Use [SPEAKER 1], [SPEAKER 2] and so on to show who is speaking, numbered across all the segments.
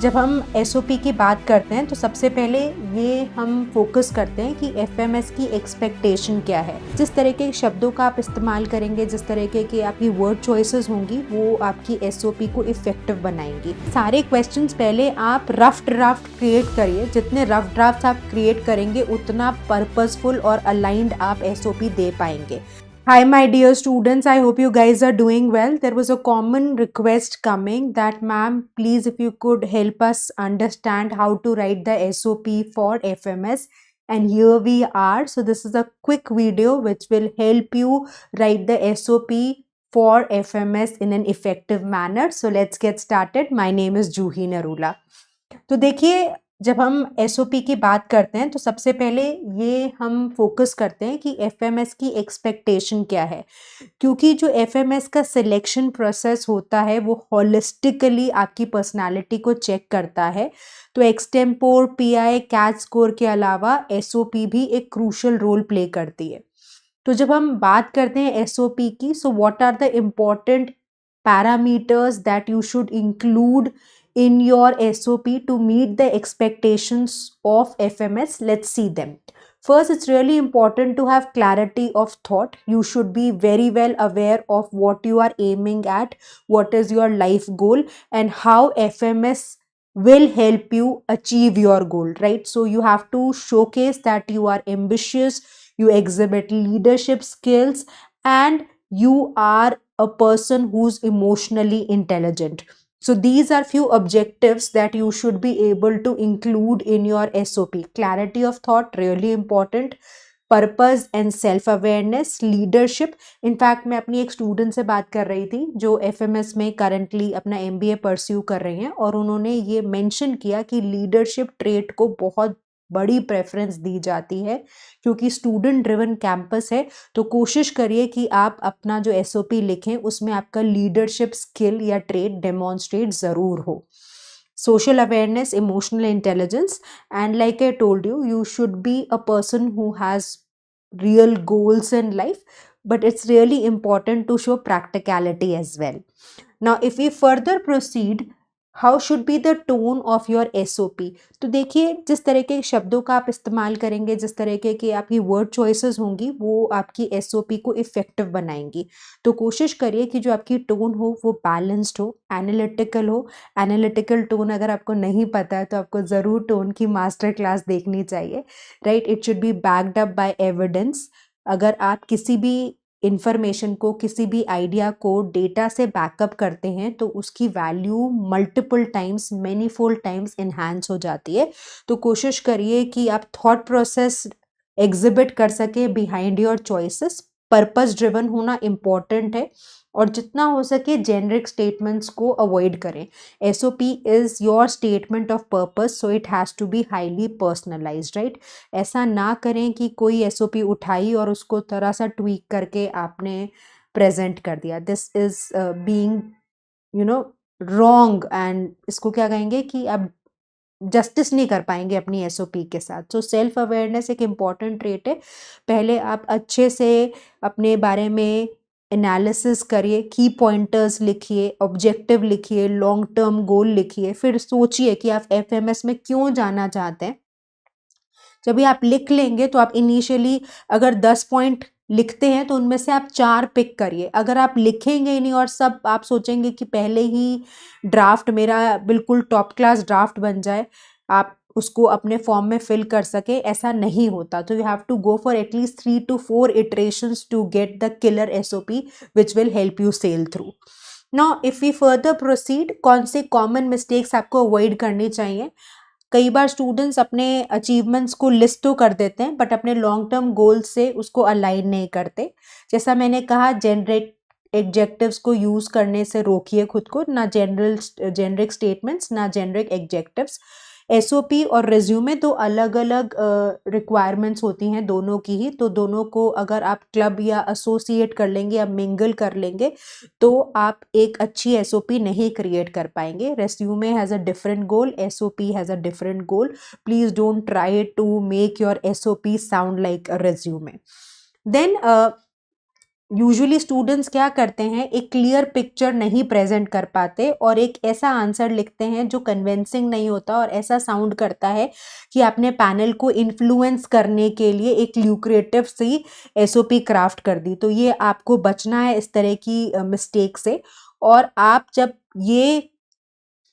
[SPEAKER 1] जब हम एसओपी की बात करते हैं तो सबसे पहले ये हम फोकस करते हैं कि एफएमएस की एक्सपेक्टेशन क्या है। जिस तरह के शब्दों का आप इस्तेमाल करेंगे, जिस तरह के आपकी वर्ड चॉइसेस होंगी, वो आपकी एसओपी को इफेक्टिव बनाएंगी। सारे क्वेश्चंस पहले आप रफ ड्राफ्ट क्रिएट करिए। जितने रफ ड्राफ्ट आप क्रिएट करेंगे उतना पर्पसफुल और अलाइंड आप एसओपी दे पाएंगे। Hi, my dear students. I hope you guys are doing well. There was a common request coming that, ma'am, please, if you could help us understand how to write the SOP for FMS. And here we are. So, this is a quick video which will help you write the SOP for FMS in an effective manner. So, let's get started. My name is Juhi Narula. तो देखिए, जब हम SOP की बात करते हैं तो सबसे पहले ये हम फोकस करते हैं कि एफएमएस की एक्सपेक्टेशन क्या है, क्योंकि जो एफएमएस का सिलेक्शन प्रोसेस होता है वो होलिस्टिकली आपकी पर्सनालिटी को चेक करता है। तो एक्सटेम्पोर, पीआई, कैट स्कोर के अलावा एसओपी भी एक क्रूशल रोल प्ले करती है। तो जब हम बात करते हैं एसओपी की, so what are the important parameters that you should include in your SOP to meet the expectations of FMS. Let's see them. First, it's really important to have clarity of thought. You should be very well aware of what you are aiming at, what is your life goal, and how FMS will help you achieve your goal, right? So you have to showcase that you are ambitious, you exhibit leadership skills, and you are a person who's emotionally intelligent. So these are few objectives that you should be able to include in your SOP. Clarity of thought, really important. Purpose and self awareness, leadership. In fact मैं अपनी एक student से बात कर रही थी जो FMS में करंटली अपना एमबीए परस्यू कर रही हैं, और उन्होंने ये मेंशन किया कि लीडरशिप ट्रेट को बहुत बड़ी प्रेफरेंस दी जाती है, क्योंकि स्टूडेंट ड्रिवन कैंपस है। तो कोशिश करिए कि आप अपना जो एसओपी लिखें उसमें आपका लीडरशिप स्किल या ट्रेट डेमोन्स्ट्रेट ज़रूर हो। Social awareness, emotional intelligence, and like I told you, you should be a person who has real goals in life, but it's really important to show practicality as well. Now, if we further proceed, how should be the tone of your SOP. तो देखिए, जिस तरह के शब्दों का आप इस्तेमाल करेंगे, जिस तरह के आपकी वर्ड चॉइसेस होंगी, वो आपकी एसओपी को इफेक्टिव बनाएंगी। तो कोशिश करिए कि जो आपकी टोन हो वो बैलेंस्ड हो, एनालिटिकल हो। एनालिटिकल टोन अगर आपको नहीं पता है तो आपको ज़रूर टोन की मास्टर क्लास देखनी चाहिए, right? It should be backed up by evidence. अगर आप किसी भी इंफॉर्मेशन को, किसी भी आइडिया को डेटा से बैकअप करते हैं तो उसकी value multiple times, many fold times enhance हो जाती है। तो कोशिश करिए कि आप थॉट प्रोसेस एग्जिबिट कर सके behind your choices. Purpose driven होना इम्पॉर्टेंट है, और जितना हो सके जेनरिक स्टेटमेंट्स को अवॉइड करें। SOP is your statement of purpose, so it has to be highly personalised, right? ऐसा ना करें कि कोई एसओपी उठाई और उसको थोड़ा सा ट्वीक करके आपने प्रेजेंट कर दिया। This is being wrong, and इसको क्या कहेंगे कि आप जस्टिस नहीं कर पाएंगे अपनी एसओपी के साथ। सो सेल्फ अवेयरनेस एक इम्पॉर्टेंट ट्रेट है। पहले आप अच्छे से अपने बारे में एनालिसिस करिए, की पॉइंटर्स लिखिए, ऑब्जेक्टिव लिखिए, लॉन्ग टर्म गोल लिखिए, फिर सोचिए कि आप एफएमएस में क्यों जाना चाहते हैं। जब भी आप लिख लेंगे तो आप इनिशियली अगर 10 पॉइंट लिखते हैं तो उनमें से आप 4 पिक करिए। अगर आप लिखेंगे ही नहीं और सब आप सोचेंगे कि पहले ही ड्राफ्ट मेरा बिल्कुल टॉप क्लास ड्राफ्ट बन जाए, आप उसको अपने फॉर्म में फिल कर सके, ऐसा नहीं होता। तो you have to go for at least 3 to 4 iterations to get the killer SOP which will help you sail through. Now if we further proceed, कौन से कॉमन मिस्टेक्स आपको अवॉइड करनी चाहिए। कई बार स्टूडेंट्स अपने अचीवमेंट्स को लिस्ट तो कर देते हैं बट अपने लॉन्ग टर्म गोल से उसको अलाइन नहीं करते। जैसा मैंने कहा, जेनरिक एग्जेक्टिव्स को यूज़ करने से रोकिए खुद को, ना जेनरिक स्टेटमेंट्स, ना जेनरिक एग्जेक्टिव्स। एसओपी और रिज्यूमे तो अलग अलग रिक्वायरमेंट्स होती हैं दोनों की ही, तो दोनों को अगर आप क्लब या एसोसिएट कर लेंगे या मिंगल कर लेंगे तो आप एक अच्छी एसओपी नहीं क्रिएट कर पाएंगे। Resume has a different goal, SOP has a different goal. Please don't try to make your SOP sound like a resume. Then usually students क्या करते हैं, एक क्लियर पिक्चर नहीं प्रेजेंट कर पाते और एक ऐसा आंसर लिखते हैं जो कन्विंसिंग नहीं होता और ऐसा साउंड करता है कि आपने पैनल को इन्फ्लुएंस करने के लिए एक ल्यूक्रेटिव सी एसओपी क्राफ्ट कर दी। तो ये आपको बचना है इस तरह की मिस्टेक से। और आप जब ये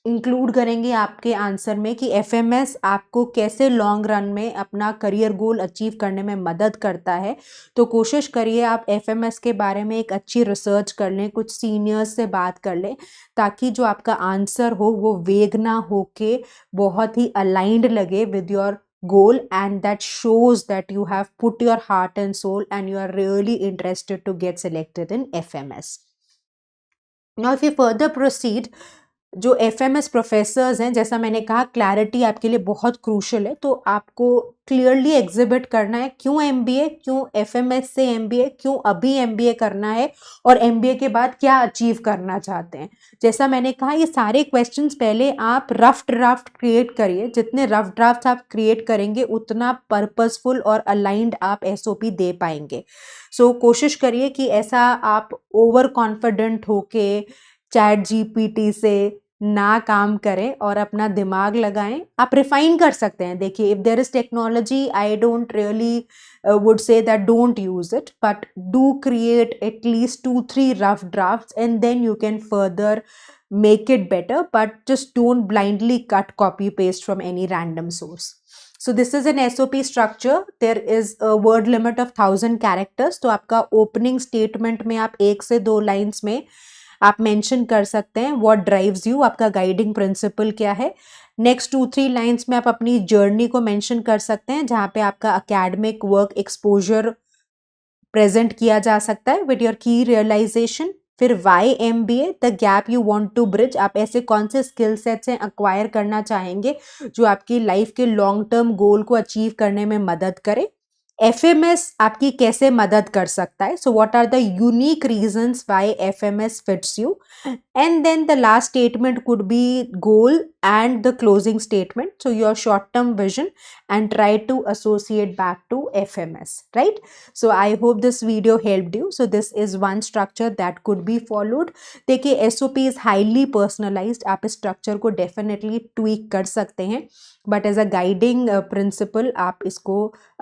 [SPEAKER 1] इंक्लूड करेंगे आपके आंसर में कि एफएमएस आपको कैसे लॉन्ग रन में अपना करियर गोल अचीव करने में मदद करता है, तो कोशिश करिए आप एफएमएस के बारे में एक अच्छी रिसर्च कर लें, कुछ सीनियर्स से बात कर लें, ताकि जो आपका आंसर हो वो वेग ना होके बहुत ही अलाइंड लगे with your goal, and that shows that you have put your heart and soul and you are really interested to get selected in FMS. Now if we further proceed, जो FMS professors हैं, जैसा मैंने कहा clarity आपके लिए बहुत crucial है, तो आपको क्लियरली एग्जिबिट करना है क्यों एमबीए, क्यों एफएमएस से एमबीए, क्यों अभी एमबीए करना है और एमबीए के बाद क्या अचीव करना चाहते हैं। जैसा मैंने कहा ये सारे क्वेश्चंस पहले आप रफ ड्राफ्ट क्रिएट करिए, जितने रफ ड्राफ्ट आप क्रिएट करेंगे उतना पर्पसफुल और अलाइंड आप एसओपी दे पाएंगे। सो कोशिश करिए कि ऐसा आप ओवर कॉन्फिडेंट होके चैट जीपीटी से ना काम करें और अपना दिमाग लगाएं। आप रिफाइन कर सकते हैं, देखिए if there is technology I don't really would say that don't use it, but do create at least 2-3 rough drafts and then you can further make it better, but just don't blindly cut copy paste from any random source. So this is an SOP structure. There is a word limit of 1000 characters. तो आपका opening statement में आप 1 से 2 lines में आप mention कर सकते हैं व्हाट ड्राइव्स यू, आपका गाइडिंग प्रिंसिपल क्या है। नेक्स्ट 2-3 लाइन्स में आप अपनी जर्नी को मेंशन कर सकते हैं, जहाँ पे आपका एकेडमिक वर्क एक्सपोजर प्रेजेंट किया जा सकता है विद योर की रियलाइजेशन। फिर why MBA, the gap you want to bridge, आप ऐसे कौन से स्किल सेट्स हैं अक्वायर करना चाहेंगे जो आपकी लाइफ के लॉन्ग टर्म गोल को अचीव करने में मदद करे। एफएमएस आपकी कैसे मदद कर सकता है, so what are the unique reasons why FMS fits you, and then the last statement could be goal and the closing statement, so your short term vision, and try to associate back to FMS, right? So I hope this video helped you. So this is one structure that could be followed. देखिए SOP is highly personalized, आप इस structure को definitely tweak कर सकते हैं, but as a guiding principle आप इसको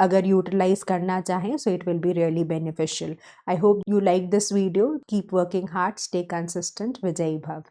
[SPEAKER 1] अगर utilize करना चाहें, so it will be really beneficial. I hope you like this video. Keep working hard, stay consistent. Vijay Bhav.